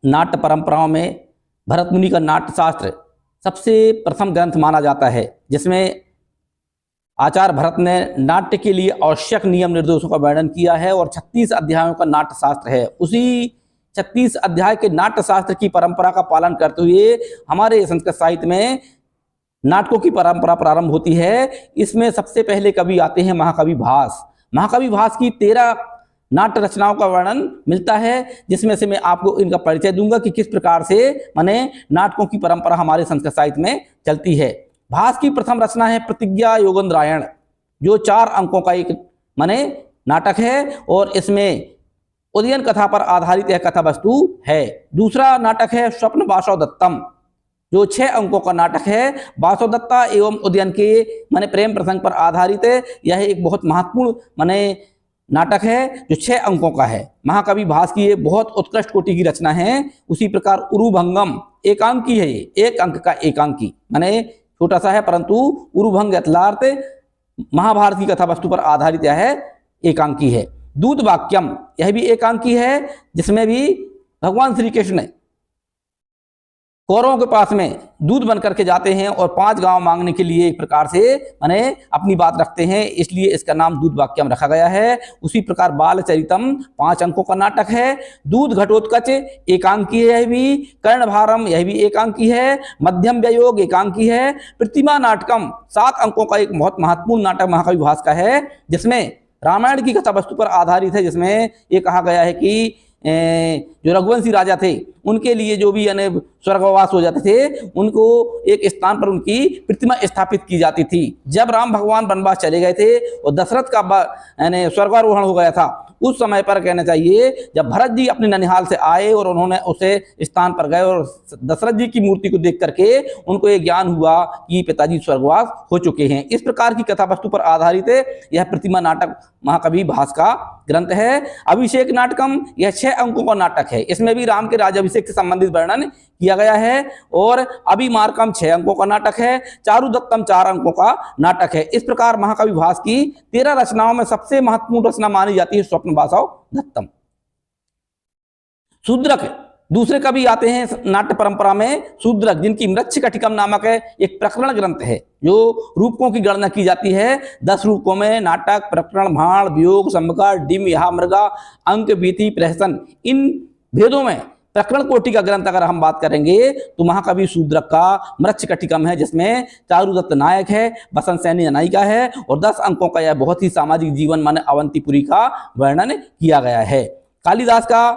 नाट्य परंपराओं में भरत मुनि का नाट्य शास्त्र सबसे प्रथम ग्रंथ माना जाता है, जिसमें आचार्य भरत ने नाट्य के लिए आवश्यक नियम निर्देशों का वर्णन किया है और 36 अध्यायों का नाट्य शास्त्र है। उसी 36 अध्याय के नाट्य शास्त्र की परंपरा का पालन करते हुए हमारे संस्कृत साहित्य में नाटकों की परंपरा प्रारंभ होती है। इसमें सबसे पहले कवि आते हैं महाकवि भास। महाकवि भास की 13 नाट्य रचनाओं का वर्णन मिलता है, जिसमें से मैं आपको इनका परिचय दूंगा कि किस प्रकार से माने नाटकों की परंपरा हमारे संस्कृत साहित्य में चलती है। भास की प्रथम रचना है प्रतिज्ञा योगेंद्रायण, जो 4 अंकों का एक माने नाटक है और इसमें उदयन कथा पर आधारित यह कथा वस्तु है। दूसरा नाटक है स्वप्न वासवदत्तम, जो 6 अंकों का नाटक है। वासवदत्ता एवं उदयन के माने प्रेम प्रसंग पर आधारित है। यह एक बहुत महत्वपूर्ण माने नाटक है जो 6 अंकों का है। महाकवि भास की ये बहुत उत्कृष्ट कोटि की रचना है। उसी प्रकार उरुभंगम एकांकी है, ये 1 अंक का एकांकी माने छोटा सा है, परंतु उरुभंग यथार्थ महाभारत की कथा वस्तु पर आधारित यह एकांकी है। दूत वाक्यम, यह भी एकांकी है, जिसमें भी भगवान श्री कृष्ण कौरवों के पास में दूध बन करके जाते हैं और 5 गांव मांगने के लिए एक प्रकार से माने अपनी बात रखते हैं, इसलिए इसका नाम दूध वाक्यम रखा गया है। उसी प्रकार बाल चरितम 5 अंकों का नाटक है। दूध घटोत्कच एकांकी है, यह भी कर्णभारम यह भी एकांकी है। मध्यम व्ययोग एकांकी है। प्रतिमा नाटकम 7 अंकों का एक बहुत महत्वपूर्ण नाटक महाकवि भास का है, जिसमें रामायण की कथा वस्तु पर आधारित है। जिसमें ये कहा गया है कि जो रघुवंशी राजा थे उनके लिए जो भी यानी स्वर्गवास हो जाते थे, उनको एक स्थान पर उनकी प्रतिमा स्थापित की जाती थी। जब राम भगवान वनवास चले गए थे और दशरथ का यानी स्वर्गारोहण हो गया था, उस समय पर कहना चाहिए जब भरत जी अपने ननिहाल से आए और उन्होंने उसे स्थान पर गए और दशरथ जी की मूर्ति को देख करके उनको ये ज्ञान हुआ कि पिताजी स्वर्गवास हो चुके हैं। इस प्रकार की कथा वस्तु पर आधारित यह प्रतिमा नाटक महाकवि भास का ग्रंथ है। अभिषेक नाटकम यह 6 अंकों का नाटक है। इसमें भी राम के राज्याभिषेक से संबंधित वर्णन किया गया है। और अभिमार्कम 6 अंकों का नाटक है। चारुदत्तम 4 अंकों का नाटक है। इस प्रकार महाकवि भास की 13 रचनाओं में सबसे महत्वपूर्ण रचना मानी जाती है स्वप्न वासवदत्तम। शूद्रक दूसरे कवि आते हैं नाट्य परंपरा में, शूद्रक, जिनकी मृच्छकटिकम नामक है एक प्रकरण ग्रंथ है, जो रूपकों की गणना की जाती है। 10 रूपकों में नाटक, प्रकरण, भाण, वियोग, संभकार, डिम, यहा, मृगा, अंक, वीथी, प्रहसन, इन भेदों में प्रकरण कोटि का ग्रंथ अगर हम बात करेंगे तो महाकवि शूद्रक का मृच्छकटिकम है, जिसमें चारुदत्त नायक है, बसंत सैनी नायिका है और 10 अंकों का यह बहुत ही सामाजिक जीवन माने अवंतीपुरी का वर्णन किया गया है। कालिदास का